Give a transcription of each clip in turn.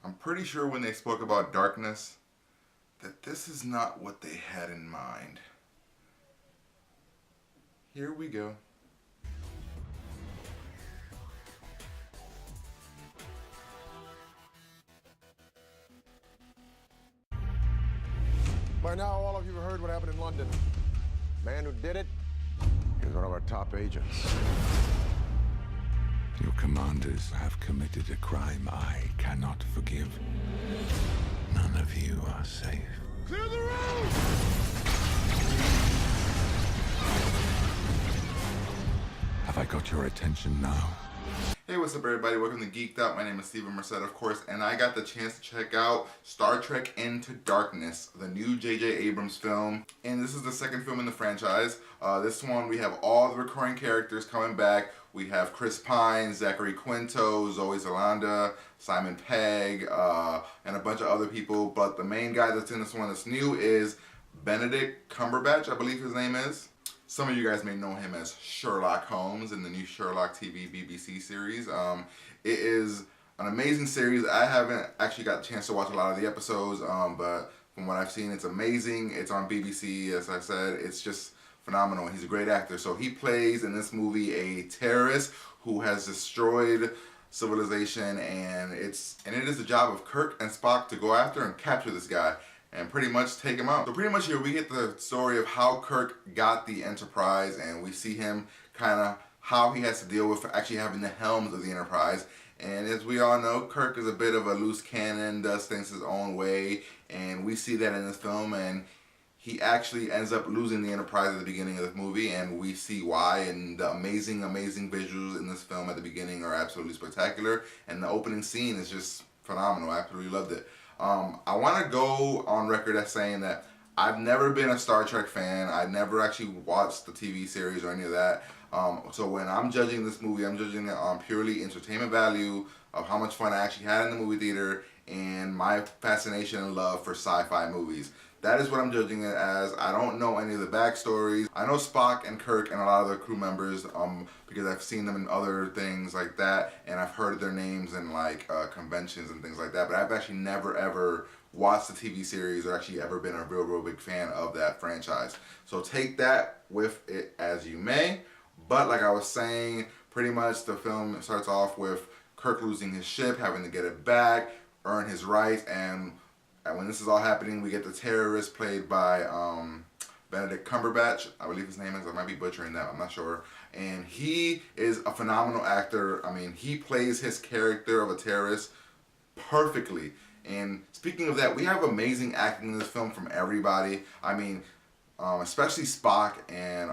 I'm pretty sure when they spoke about darkness, that this is not what they had in mind. Here we go. By now, all of you have heard what happened in London. The man who did it is one of our top agents. Your commanders have committed a crime I cannot forgive. None of you are safe. Clear the road! Have I got your attention now? Hey, what's up everybody? Welcome to Geeked Out. My name is Steven Merced, of course, and I got the chance to check out Star Trek Into Darkness, the new J.J. Abrams film. And this is the second film in the franchise. This one, we have all the recurring characters coming back. We have Chris Pine, Zachary Quinto, Zoe Saldana, Simon Pegg, and a bunch of other people. But the main guy that's in this one that's new is Benedict Cumberbatch, I believe his name is. Some of you guys may know him as Sherlock Holmes in the new Sherlock TV BBC series. It is an amazing series. I haven't actually got a chance to watch a lot of the episodes, but from what I've seen, it's amazing. It's on BBC, as I said. It's just phenomenal. He's a great actor. So he plays in this movie a terrorist who has destroyed civilization, and it is the job of Kirk and Spock to go after and capture this guy and pretty much take him out. So pretty much here we get the story of how Kirk got the Enterprise, and we see him kind of how he has to deal with actually having the helms of the Enterprise. And as we all know, Kirk is a bit of a loose cannon, does things his own way, and we see that in this film, and he actually ends up losing the Enterprise at the beginning of the movie, and we see why, and the amazing visuals in this film at the beginning are absolutely spectacular, and the opening scene is just phenomenal. I absolutely loved it. I want to go on record as saying that I've never been a Star Trek fan. I never actually watched the TV series or any of that. So when I'm judging this movie, I'm judging it on purely entertainment value of how much fun I actually had in the movie theater and my fascination and love for sci-fi movies. That is what I'm judging it as. I don't know any of the backstories. I know Spock and Kirk and a lot of the crew members because I've seen them in other things like that, and I've heard their names in like conventions and things like that, but I've actually never ever watched the TV series or actually ever been a real big fan of that franchise. So take that with it as you may. But like I was saying, pretty much the film starts off with Kirk losing his ship, having to get it back, earn his rights, and when this is all happening, we get the terrorist played by Benedict Cumberbatch, I believe his name is. I might be butchering that, I'm not sure. And he is a phenomenal actor. I mean, he plays his character of a terrorist perfectly. And speaking of that, we have amazing acting in this film from everybody. I mean, especially Spock and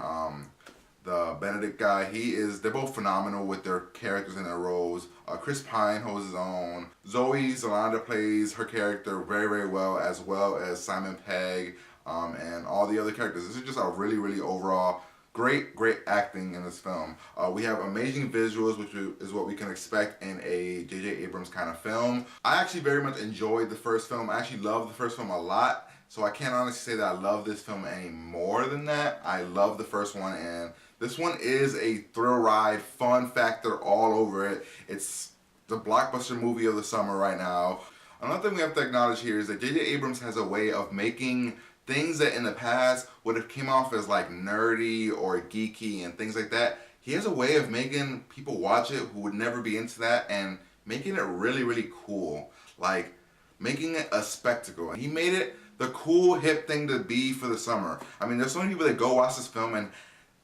the Benedict guy. They're both phenomenal with their characters and their roles. Chris Pine holds his own. Zoe Saldana plays her character very well as Simon Pegg and all the other characters. This is just a really overall great acting in this film. We have amazing visuals, which is what we can expect in a J.J. Abrams kind of film. I actually very much enjoyed the first film. I actually loved the first film a lot, so I can't honestly say that I love this film any more than that. I love the first one, and this one is a thrill ride, fun factor all over it. It's the blockbuster movie of the summer right now. Another thing we have to acknowledge here is that J.J. Abrams has a way of making things that in the past would have came off as like nerdy or geeky and things like that. He has a way of making people watch it who would never be into that and making it really cool. Like making it a spectacle. He made it the cool hip thing to be for the summer. I mean, there's so many people that go watch this film and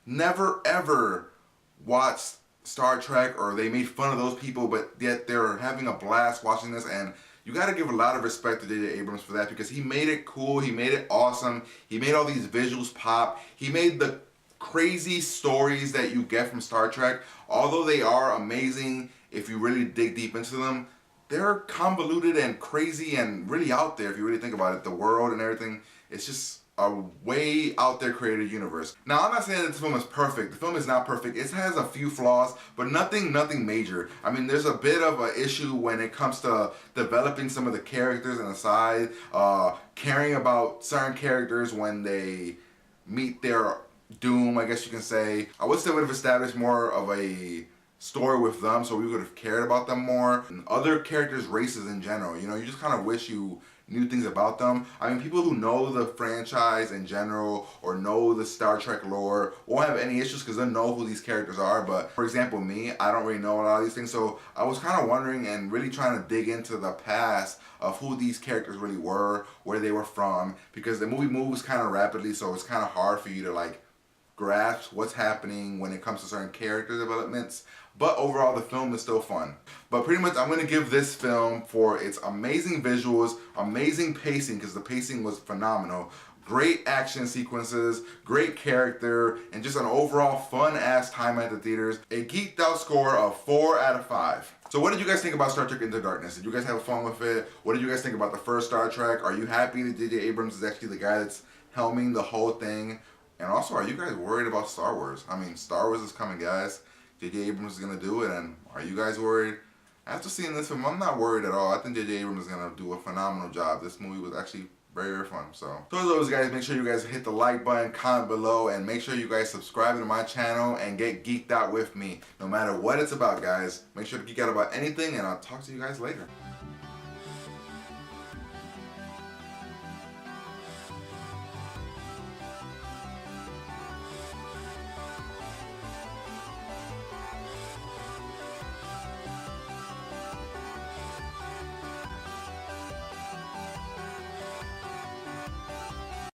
never ever watched Star Trek, or they made fun of those people, but yet they're having a blast watching this, and you gotta give a lot of respect to J.J. Abrams for that, because he made it cool, he made it awesome, he made all these visuals pop, he made the crazy stories that you get from Star Trek, although they are amazing if you really dig deep into them, they're convoluted and crazy and really out there if you really think about it. The world and everything, it's just a way out there created universe. Now, I'm not saying that this film is perfect. The film is not perfect. It has a few flaws, but nothing major. I mean, there's a bit of an issue when it comes to developing some of the characters and the side, caring about certain characters when they meet their doom, I guess you can say. I wish they would have established more of a story with them, so we would have cared about them more. And other characters, races in general, you know, you just kind of wish you knew things about them. I mean, people who know the franchise in general or know the Star Trek lore won't have any issues because they know who these characters are. But for example, me, I don't really know a lot of these things, so I was kind of wondering and really trying to dig into the past of who these characters really were, where they were from, because the movie moves kind of rapidly, so it's kind of hard for you to like grasp what's happening when it comes to certain character developments. But overall, the film is still fun. But pretty much, I'm going to give this film for its amazing visuals, amazing pacing, because the pacing was phenomenal, great action sequences, great character, and just an overall fun-ass time at the theaters. A geeked out score of 4 out of 5. So what did you guys think about Star Trek Into Darkness? Did you guys have fun with it? What did you guys think about the first Star Trek? Are you happy that J.J. Abrams is actually the guy that's helming the whole thing? And also, are you guys worried about Star Wars? I mean, Star Wars is coming, guys. J.J. Abrams is going to do it, and are you guys worried? After seeing this film, I'm not worried at all. I think J.J. Abrams is going to do a phenomenal job. This movie was actually very, very fun. So as always, guys, make sure you guys hit the like button, comment below, and make sure you guys subscribe to my channel and get geeked out with me. No matter what it's about, guys, make sure to geek out about anything, and I'll talk to you guys later.